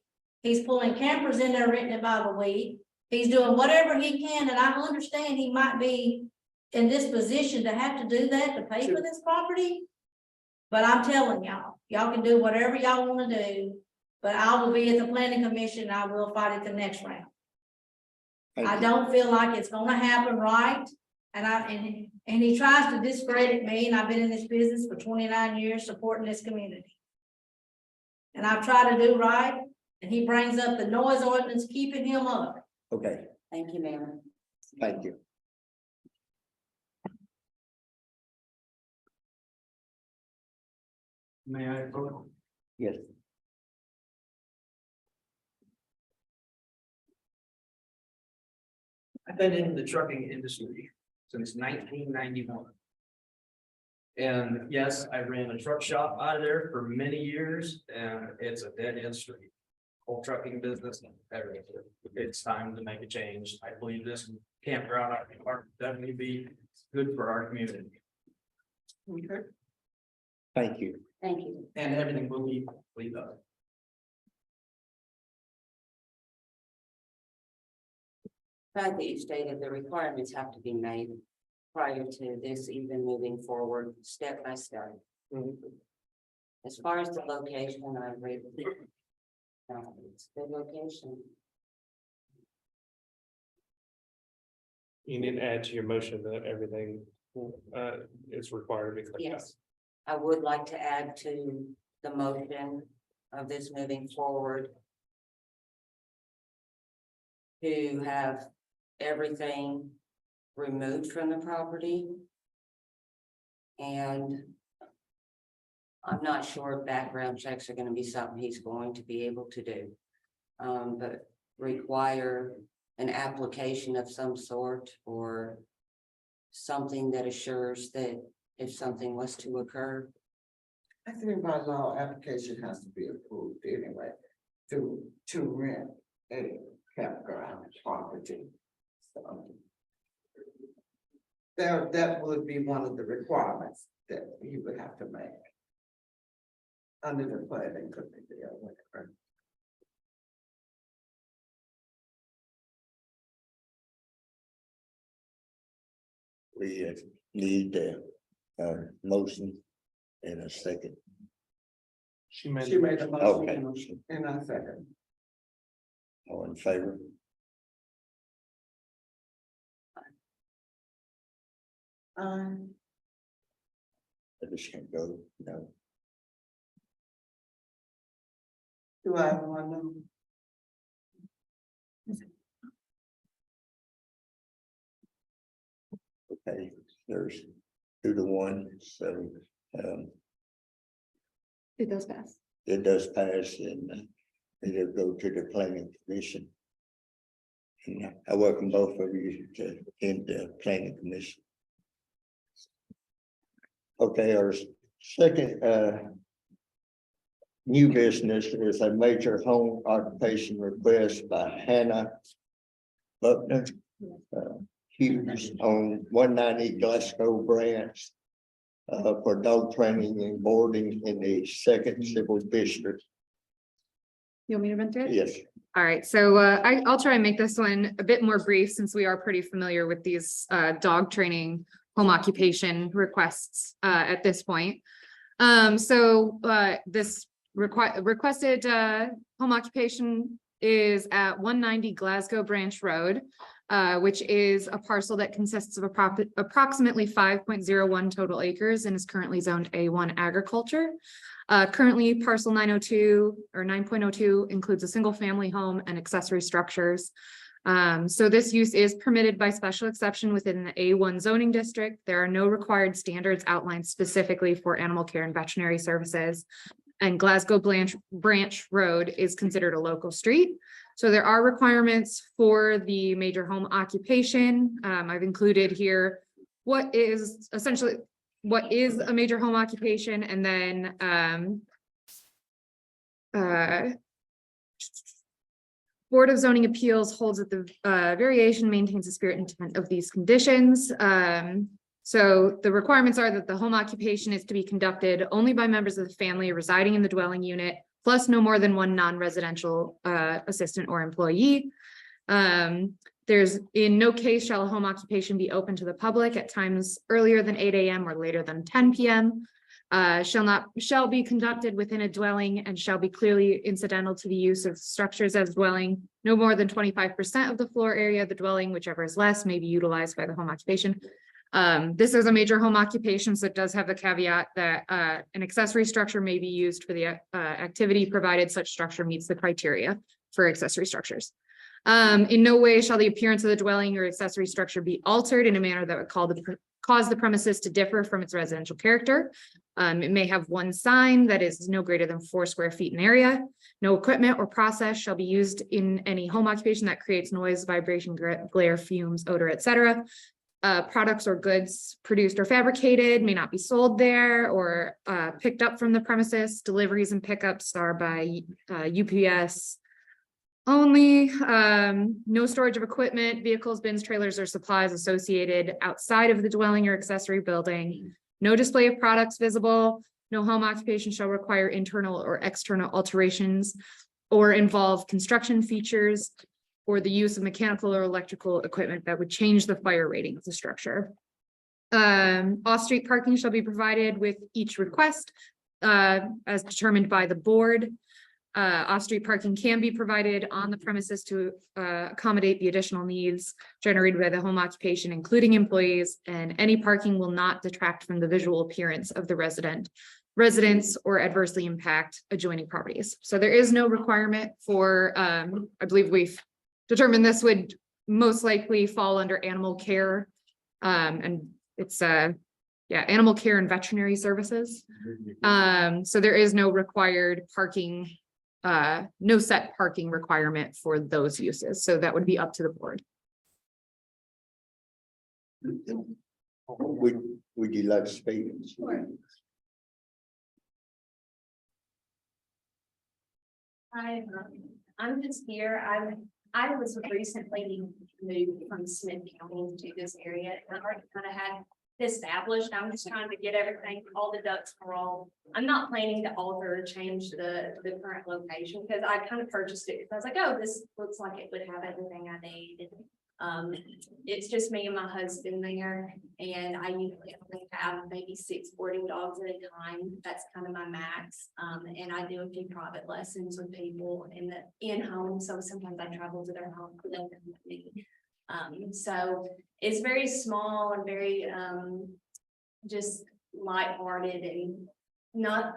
He's pulling campers in there, renting it by the week. He's doing whatever he can, and I understand he might be in this position to have to do that to pay for this property. But I'm telling y'all can do whatever y'all wanna do, but I will be at the planning commission, and I will fight it the next round. Thank I you. don't feel like it's gonna happen right. And he tries to discredit me, and I've been in this business for 29 years supporting this community. And I try to do right, and he brings up the noise ordinance, keeping him up. Okay, Thank you, ma'am. thank you. May I vote? Yes, I've been in the trucking industry since 1991. And yes, I ran a truck shop out of there for many years, and it's a dead end street. Whole trucking business and everything. It's time to make a change. I believe this campground are definitely be good for our community. Okay. thank you. Thank you. And everything will be cleaned up. Fact that you stated the requirements have to be made prior to this even moving forward step by step. As far as the location, I agree with you. It's a good location. You need to add to your motion that everything is required to be cleaned up. Yes, I would like to add to the motion of this moving forward. To have everything removed from the property. And I'm not sure if background checks are gonna be something he's going to be able to do. But require an application of some sort or something that assures that if something was to occur. I think by law, application has to be approved anyway, to rent a campground property. So that would be one of the requirements that you would have to make. Under the planning committee or whatever. We need a motion in a second. She made a Okay, motion and I second. all in favor? I just can't go, no. Do I have one? No? Okay, there's 2-1, so It does pass. it does pass and it'll go to the planning commission. And I welcome both of you to in the planning commission. Okay, our second new business is a major home occupation request by Hannah Buckner. Hughes on 190 Glasgow Branch. For dog training and boarding in the second civil district. You want me to run through it? Yes, All right, so I'll try and make this one a bit more brief since we are pretty familiar with these dog training home occupation requests at this point. This requested home occupation is at 190 Glasgow Branch Road, which is a parcel that consists of approximately 5.01 total acres and is currently zoned A1 agriculture. Currently parcel 902 or 9.02 includes a single family home and accessory structures. So this use is permitted by special exception within the A1 zoning district. There are no required standards outlined specifically for animal care and veterinary services. And Glasgow Branch Road is considered a local street. So there are requirements for the major home occupation. I've included here what is a major home occupation, and then Board of Zoning Appeals holds that the variation maintains the spirit and intent of these conditions. So the requirements are that the home occupation is to be conducted only by members of the family residing in the dwelling unit, plus no more than one non-residential assistant or employee. There's in no case shall a home occupation be open to the public at times earlier than 8 a.m. or later than 10 p.m. Shall be conducted within a dwelling and shall be clearly incidental to the use of structures as dwelling. No more than 25% of the floor area of the dwelling, whichever is less, may be utilized by the home occupation. This is a major home occupation, so it does have the caveat that an accessory structure may be used for the activity, provided such structure meets the criteria for accessory structures. In no way shall the appearance of the dwelling or accessory structure be altered in a manner that would cause the premises to differ from its residential character. It may have one sign that is no greater than 4 square feet in area. No equipment or process shall be used in any home occupation that creates noise, vibration, glare, fumes, odor, etc. Products or goods produced or fabricated may not be sold there or picked up from the premises. Deliveries and pickups are by UPS only. No storage of equipment, vehicles, bins, trailers, or supplies associated outside of the dwelling or accessory building. No display of products visible. No home occupation shall require internal or external alterations or involve construction features or the use of mechanical or electrical equipment that would change the fire rating of the structure. Off-street parking shall be provided with each request as determined by the board. Off-street parking can be provided on the premises to accommodate the additional needs generated by the home occupation, including employees, and any parking will not detract from the visual appearance of the residents or adversely impact adjoining properties. So there is no requirement for, I believe we've determined this would most likely fall under animal care. And it's animal care and veterinary services. So there is no required parking, no set parking requirement for those uses. So that would be up to the board. Would you like to speak? Hi, I'm just here. I was recently moved from Smith County to this area, and I already kind of had it established. I'm just trying to get everything, all the ducks in a row. I'm not planning to alter or change the current location because I kind of purchased it because I was like, oh, this looks like it would have everything I need. It's just me and my husband there, and I usually only have maybe 6 boarding dogs at a time. That's kind of my max. And I do a few private lessons with people in home. So sometimes I travel to their home for them. So it's very small and very just lighthearted and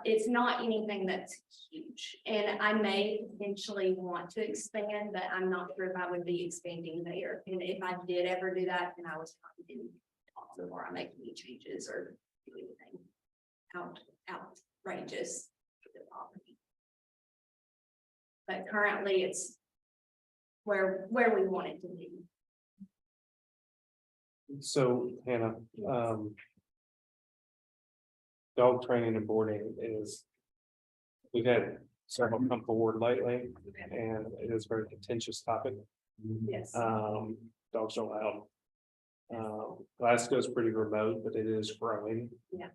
it's not anything that's huge. And I may eventually want to expand, but I'm not sure if I would be expanding there. And if I did ever do that, then I was trying to talk before I make any changes or do anything outrageous to the property. But currently it's where we want it to be. So Hannah, dog training and boarding is, we've had several come forward lately, and it is a very contentious topic. Yes. Dogs are loud. Glasgow is pretty remote, but it is growing. Yeah.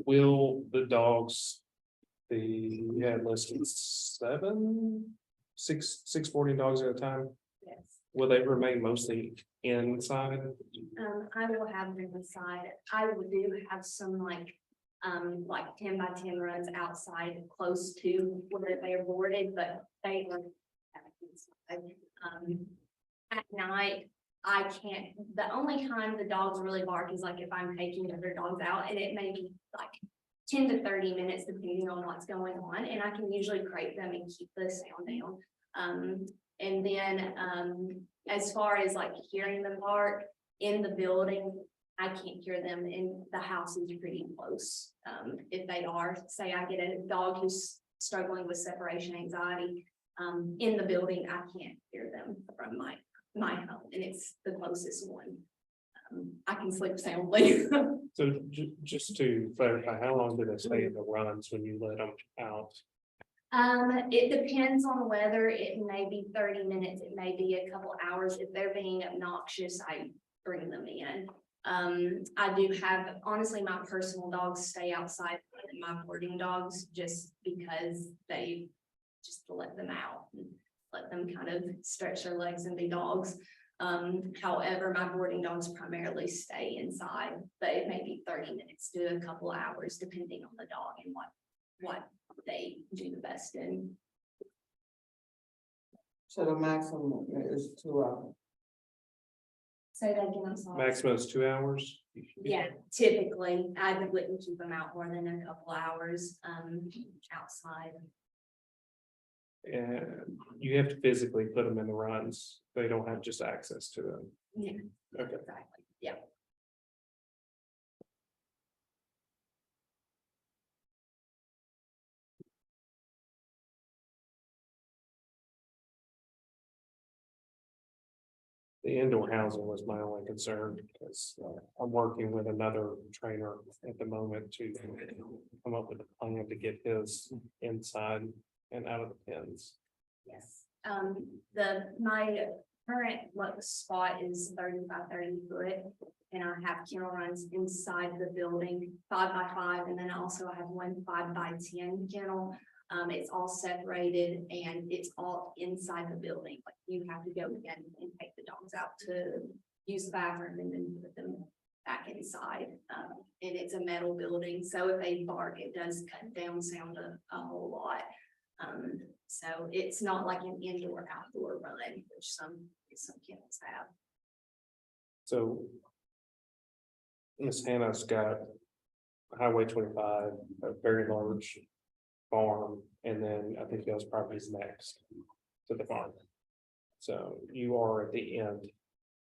Will the dogs, you had listed 6 boarding dogs at a time? Yes. Will they remain mostly inside? I will have them inside. I do have some like 10 by 10 runs outside close to where they are boarded, but they are inside. At night, I can't, the only time the dogs really bark is like if I'm taking other dogs out, and it may be like 10 to 30 minutes depending on what's going on, and I can usually crate them and keep the sound down. And then as far as like hearing them bark in the building, I can't hear them, and the house is pretty close. If they are, say I get a dog who's struggling with separation anxiety in the building, I can't hear them from my home, and it's the closest one. I can sleep soundly. So just to clarify, how long do they stay in the runs when you let them out? It depends on the weather. It may be 30 minutes, it may be a couple hours. If they're being obnoxious, I bring them in. I do have, honestly, my personal dogs stay outside and my boarding dogs just because they just let them out and let them kind of stretch their legs and be dogs. However, my boarding dogs primarily stay inside, but it may be 30 minutes to a couple hours depending on the dog and what they do the best in. So the maximum is 2 hours. Say that again, I'm sorry. Maximum is 2 hours. Yeah, typically, I wouldn't keep them out more than a couple hours, outside. And you have to physically put them in the runs. They don't have just access to them. Yeah. Okay. Exactly, yeah. The indoor housing was my only concern because I'm working with another trainer at the moment to come up with a plan to get his inside and out of the pens. Yes, my current spot is 30 by 30 foot. And I have kennel runs inside the building, 5 by 5, and then also I have one 5 by 10 kennel. It's all separated and it's all inside the building, like you have to go in and take the dogs out to use the bathroom and then put them back inside. And it's a metal building, so if they bark, it does cut down sound a whole lot. So it's not like an indoor outdoor run, which some kennels have. So Miss Hannah's got Highway 25, a very large farm, and then I think those properties next to the farm. So you are at the end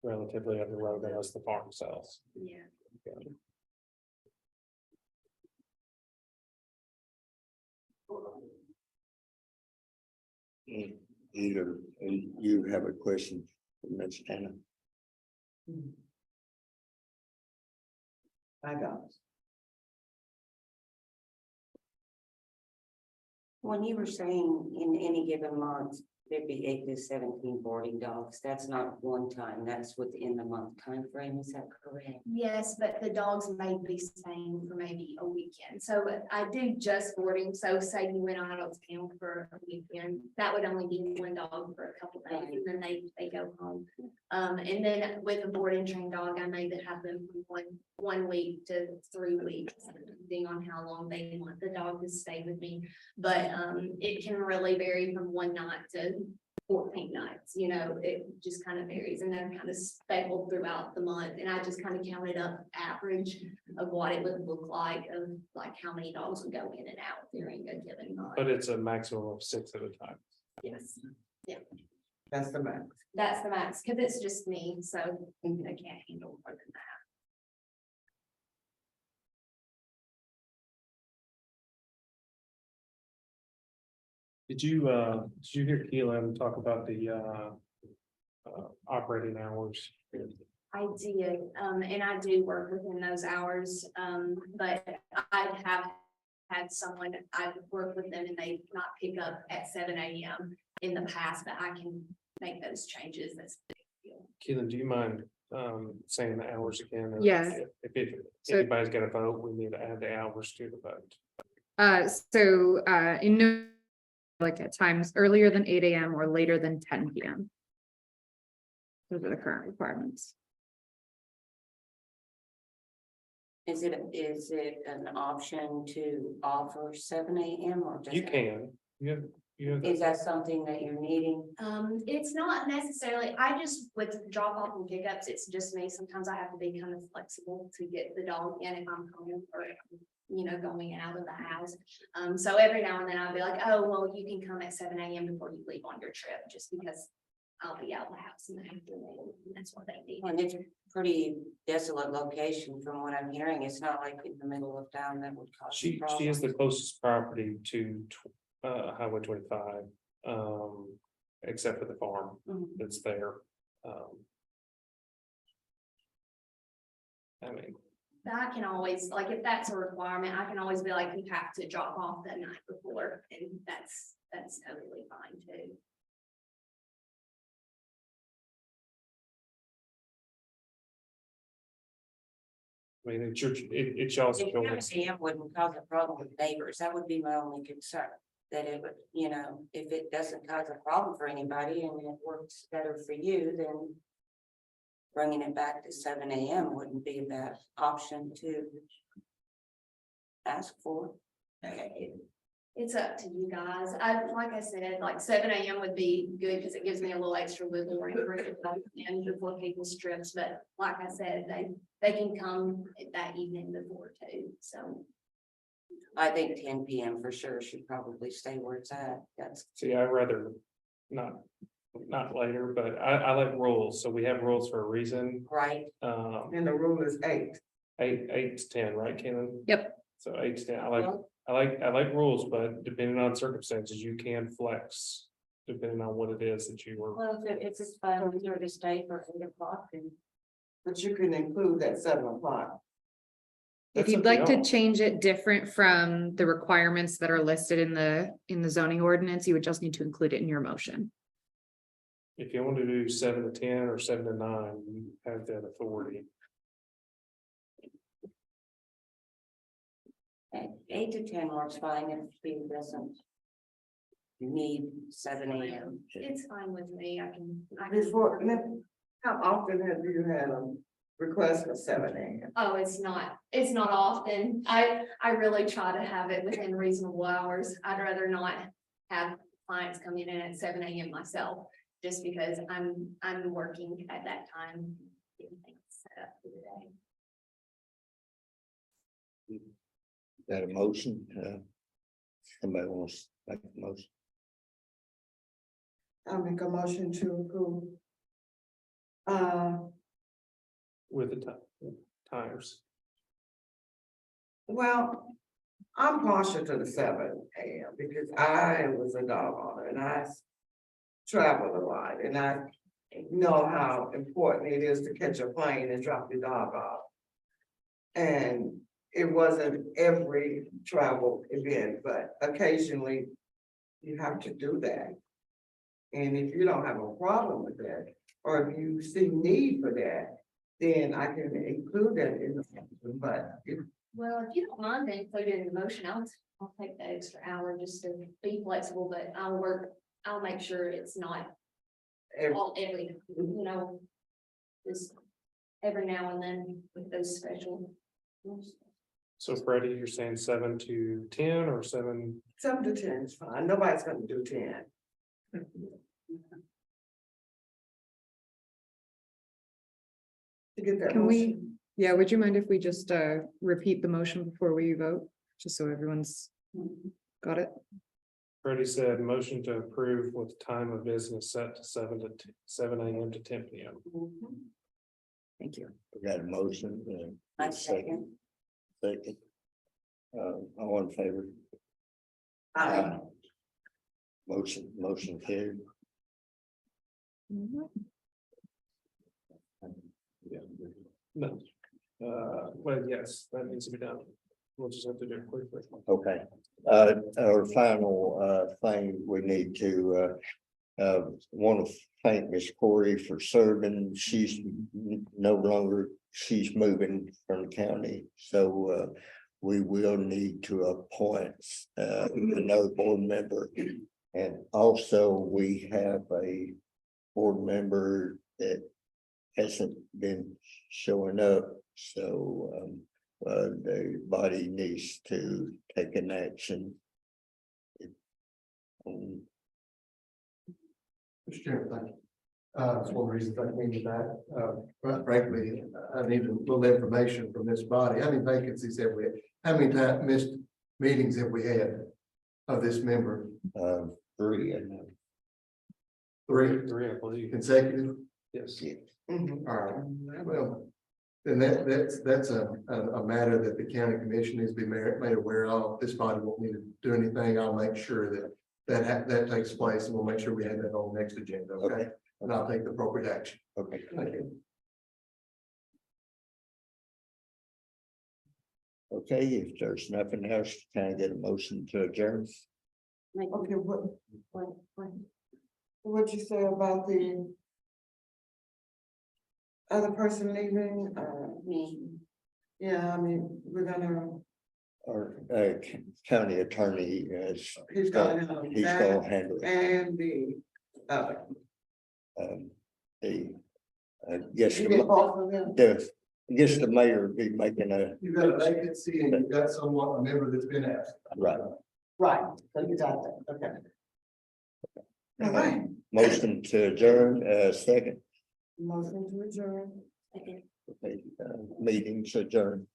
relatively of the road unless the farm sells. Yeah. Either you have a question for Ms. Hannah. My dogs. When you were saying in any given month, there'd be 8 to 17 boarding dogs, that's not one time, that's within the month time frame. Is that correct? Yes, but the dogs may be staying for maybe a weekend. So I do just boarding. So say you went out of town for a weekend, that would only be one dog for a couple days and then they go home. And then with a board and trained dog, I may have them from one week to 3 weeks, depending on how long they want the dog to stay with me. But it can really vary from one night to 14 nights, it just kind of varies and they're kind of speckled throughout the month. And I just kind of counted up average of what it would look like of like how many dogs would go in and out during a given month. But it's a maximum of 6 at a time. Yes, That's the max. that's the max, because it's just me, so I can't handle more than that. Did you hear Keelan talk about the operating hours? I did, and I do work within those hours, but I have had someone, I've worked with them and they not pick up at 7 a.m. in the past, but I can make those changes. That's a big deal. Keelan, do you mind saying the hours again? Yes. If So- anybody's got a vote, we need to add the hours to the vote. In no, like at times earlier than 8 a.m. or later than 10 p.m. Those are the current requirements. Is it an option to offer 7 a.m. or just? You can, you have. Is that something that you're needing? It's not necessarily, I just with drop off and pickups, it's just me. Sometimes I have to be kind of flexible to get the dog in if I'm home or, going out of the house. So every now and then I'll be like, oh, well, you can come at 7 a.m. before you leave on your trip, just because I'll be out of the house in the afternoon. And that's what they need. And it's a pretty desolate location from what I'm hearing. It's not like in the middle of town that would cause. She is the closest property to Highway 25, except for the farm Mhm. that's there. I mean, I can always, like, if that's a requirement, I can always be like, you have to drop off the night before, and that's totally fine too. I mean, it's y'all's If choice. 7 a.m. wouldn't cause a problem with neighbors, that would be my only concern. That it would, if it doesn't cause a problem for anybody and it works better for you, then bringing it back to 7 AM wouldn't be a bad option to ask for. It's up to you guys. Like I said, like 7 AM would be good because it gives me a little extra wiggle room for it and before people's trips. But like I said, they can come that evening before too, so. I think 10 PM for sure should probably stay where it's at. That's See, I'd rather not later, but I like rules, so we have rules for a reason. right. And the rule is 8. Eight to 10, right, Kaylin? Yep. So 8 to 10, Well, I like rules, but depending on circumstances, you can flex. Depending on what it is that you were, Well, if it's fine with her to stay for 8 o'clock and But you can include that 7 o'clock. If That's you'd up to like to y'all. change it different from the requirements that are listed in the zoning ordinance, you would just need to include it in your motion. if you want to do 7 to 10 or 7 to 9, you have that authority. 8 to 10 works fine if she doesn't need 7 AM. It's fine with me. I can. Before, how often have you had a request for 7 AM? Oh, it's not often. I really try to have it within reasonable hours. I'd rather not have clients coming in at 7 AM myself, just because I'm working at that time. Getting things set up for the day. Got a motion? Somebody wants to make a motion? I'll make a motion to approve. With the times. Well, I'm partial to the 7 AM because I was a dog owner and I travel a lot and I know how important it is to catch a plane and drop your dog off. And it wasn't every travel event, but occasionally you have to do that. And if you don't have a problem with that, or if you see need for that, then I can include that in the motion, but if Well, if you don't mind to include it in the motion, I'll take the extra hour just to be flexible, but I'll make sure it's not every, just every now and then with those special. So Freddie, you're saying 7 to 10 or 7? 7 to 10 is fine, nobody's gonna do 10. To get that Can we, motion. yeah, would you mind if we just repeat the motion before we vote? Just so everyone's got it? Freddie said motion to approve with time of business set to 7 AM to 10 PM. Thank you. We got a motion. I second. Second. All in favor? Aye. Motion carried. No. Well, yes, that needs to be done. We'll just have to do it quickly. Okay, our final thing, we need to want to thank Miss Corey for serving. She's no longer, she's moving from the county, so we will need to appoint another board member. And also, we have a board member that hasn't been showing up, so the body needs to take an action. Mr. Chairman, thank you. That's one of the reasons I came back. But frankly, I need a little information from this body. How many vacancies have we, how many missed meetings have we had of this member? 3, I know. Three I believe. consecutive? Yes. Yeah. Mhm. All right, well, then that's a matter that the county commission needs to be made aware of. This body won't need to do anything. I'll make sure that takes place, and we'll make sure we have that on the next agenda, okay? And I'll take the appropriate action. Okay. Thank you. Okay, if there's nothing else, can I get a motion to adjourn? Okay, what'd you say about the other person leaving? Me. Yeah, I mean, we're gonna, Our county attorney is, he's gonna handle he's that gonna handle it. and the, The Yes, You get both of them? I guess the mayor would be making a, You've got a vacancy and you've got someone, a member that's been asked. right, Right, so you got that, okay. All right, motion to adjourn, second, motion to adjourn. meetings adjourned.